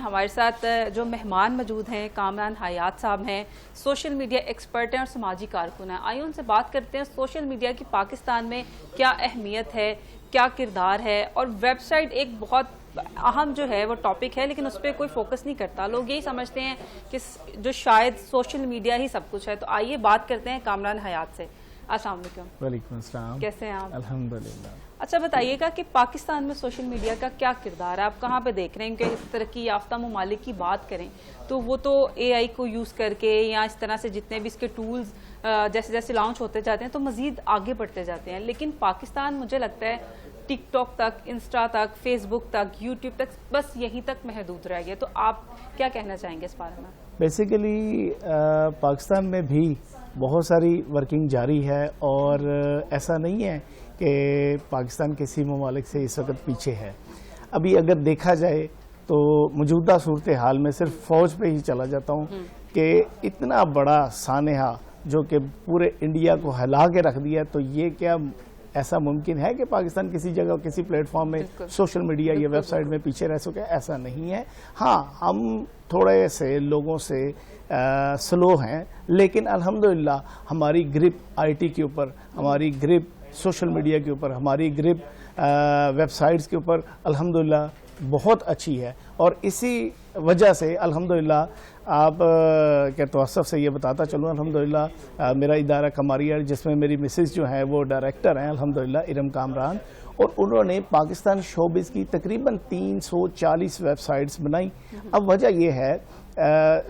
ہمارے ساتھ جو مہمان موجود ہیں کامران حیات صاحب ہیں، سوشل میڈیا ایکسپرٹ ہیں اور سماجی کارکن ہیں. آئیے ان سے بات کرتے ہیں سوشل میڈیا کی پاکستان میں کیا اہمیت ہے، کیا کردار ہے. اور ویب سائٹ ایک بہت اہم جو ہے وہ ٹاپک ہے، لیکن اس پہ کوئی فوکس نہیں کرتا. لوگ یہی سمجھتے ہیں کہ جو شاید سوشل میڈیا ہی سب کچھ ہے. تو آئیے بات کرتے ہیں کامران حیات سے. السلام علیکم. وعلیکم السلام. کیسے ہیں آپ؟ الحمدللہ. اچھا بتائیے گا کہ پاکستان میں سوشل میڈیا کا کیا کردار ہے، آپ کہاں پہ دیکھ رہے ہیں؟ کیونکہ ترقی یافتہ ممالک کی بات کریں تو وہ تو اے آئی کو یوز کر کے یا اس طرح سے جتنے بھی اس کے ٹولز جیسے جیسے لانچ ہوتے جاتے ہیں تو مزید آگے بڑھتے جاتے ہیں. لیکن پاکستان مجھے لگتا ہے ٹک ٹاک تک، انسٹا تک، فیس بک تک، یوٹیوب تک بس یہیں تک محدود رہ گیا. تو آپ کیا کہنا چاہیں گے اس بارے میں؟ بیسیکلی پاکستان میں بھی بہت ساری ورکنگ جاری ہے اور ایسا نہیں ہے کہ پاکستان کسی ممالک سے اس وقت پیچھے ہے. ابھی اگر دیکھا جائے تو موجودہ صورتحال میں صرف فوج پہ ہی چلا جاتا ہوں کہ اتنا بڑا سانحہ جو کہ پورے انڈیا کو ہلا کے رکھ دیا، تو یہ کیا ایسا ممکن ہے کہ پاکستان کسی جگہ کسی پلیٹ فارم میں سوشل میڈیا یا ویب سائٹ میں پیچھے رہ سکے؟ ایسا نہیں ہے. ہاں ہم تھوڑے سے لوگوں سے سلو ہیں، لیکن الحمدللہ ہماری گرپ آئی ٹی کے اوپر، ہماری گرپ سوشل میڈیا کے اوپر، ہماری گرپ ویب سائٹس کے اوپر الحمدللہ بہت اچھی ہے. اور اسی وجہ سے الحمدللہ آپ کے توصف سے یہ بتاتا چلوں، الحمدللہ میرا ادارہ کماریہ جس میں میری مسز جو ہیں وہ ڈائریکٹر ہیں الحمدللہ ارم کامران، اور انہوں نے پاکستان شوبز کی تقریباً 340 ویب سائٹس بنائی. اب وجہ یہ ہے،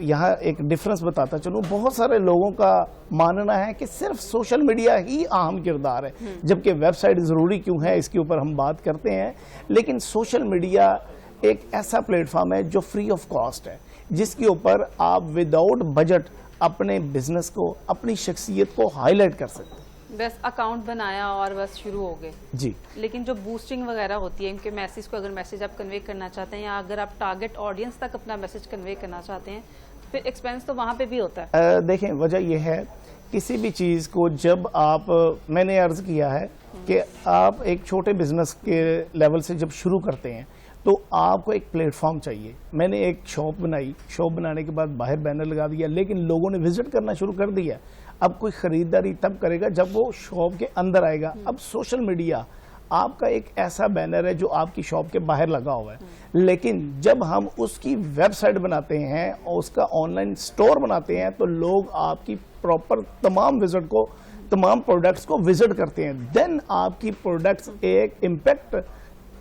یہاں ایک ڈفرنس بتاتا چلوں، بہت سارے لوگوں کا ماننا ہے کہ صرف سوشل میڈیا ہی اہم کردار ہے، جبکہ ویب سائٹ ضروری کیوں ہے اس کے اوپر ہم بات کرتے ہیں. لیکن سوشل میڈیا ایک ایسا پلیٹ فارم ہے جو فری آف کاسٹ ہے، جس کے اوپر آپ وداؤٹ بجٹ اپنے بزنس کو، اپنی شخصیت کو ہائی لائٹ کر سکتے ہیں. بس اکاؤنٹ بنایا اور بس شروع ہو گئے. جی. لیکن جو بوسٹنگ وغیرہ ہوتی ہے ان کے میسیج کو، اگر میسیج آپ کنوے کرنا چاہتے ہیں یا اگر آپ ٹارگٹ آڈینس تک اپنا میسیج کنوے کرنا چاہتے ہیں تو پھر ایکسپینس تو وہاں پہ بھی ہوتا ہے. دیکھیں وجہ یہ ہے، کسی بھی چیز کو جب آپ، میں نے عرض کیا ہے کہ آپ ایک چھوٹے بزنس کے لیول سے جب شروع کرتے ہیں تو آپ کو ایک پلیٹ فارم چاہیے. میں نے ایک شاپ بنائی، شاپ بنانے کے بعد باہر بینر لگا دیا، لیکن لوگوں نے وزٹ کرنا شروع کر دیا. اب کوئی خریداری تب کرے گا جب وہ شاپ کے اندر آئے گا. اب سوشل میڈیا آپ کا ایک ایسا بینر ہے جو آپ کی شاپ کے باہر لگا ہوا ہے، لیکن جب ہم اس کی ویب سائٹ بناتے ہیں اور اس کا آن لائن سٹور بناتے ہیں تو لوگ آپ کی پراپر تمام وزٹ کو، تمام پروڈکٹس کو وزٹ کرتے ہیں. دین آپ کی پروڈکٹس ایک امپیکٹ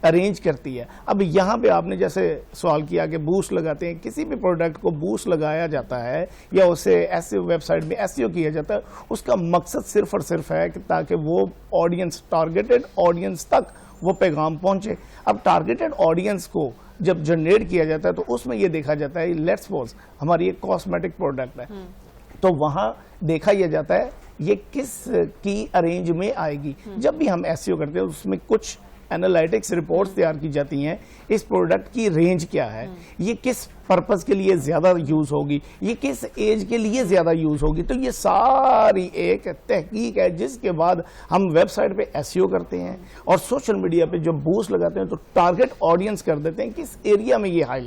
ارینج کرتی ہے. اب یہاں پہ آپ نے جیسے سوال کیا کہ بوسٹ لگاتے ہیں، کسی بھی پروڈکٹ کو بوسٹ لگایا جاتا ہے یا اسے ایسے ویب سائٹ میں ایسیو کیا جاتا ہے، اس کا مقصد صرف اور صرف ہے کہ تاکہ وہ آڈینس، ٹارگیٹڈ آڈینس تک وہ پیغام پہنچے. اب ٹارگیٹڈ آڈینس کو جب جنریٹ کیا جاتا ہے تو اس میں یہ دیکھا جاتا ہے، لیٹس سپوز ہماری ایک کاسمیٹک پروڈکٹ ہے تو وہاں دیکھا یہ جاتا ہے یہ کس کی ارینج میں آئے گی. جب بھی ہم ایسیو کرتے ہیں اس میں کچھ اینالائٹکس رپورٹس تیار کی جاتی ہیں، اس پروڈکٹ کی رینج کیا ہے، یہ کس پرپز کے لیے زیادہ یوز ہوگی، یہ کس ایج کے لیے زیادہ یوز ہوگی. تو یہ ساری ایک تحقیق ہے جس کے بعد ہم ویب سائٹ پہ ایسیو کرتے ہیں اور سوشل میڈیا پہ جو بوسٹ لگاتے ہیں تو ٹارگٹ آڈینس کر دیتے ہیں کس ایریا میں یہ ہائی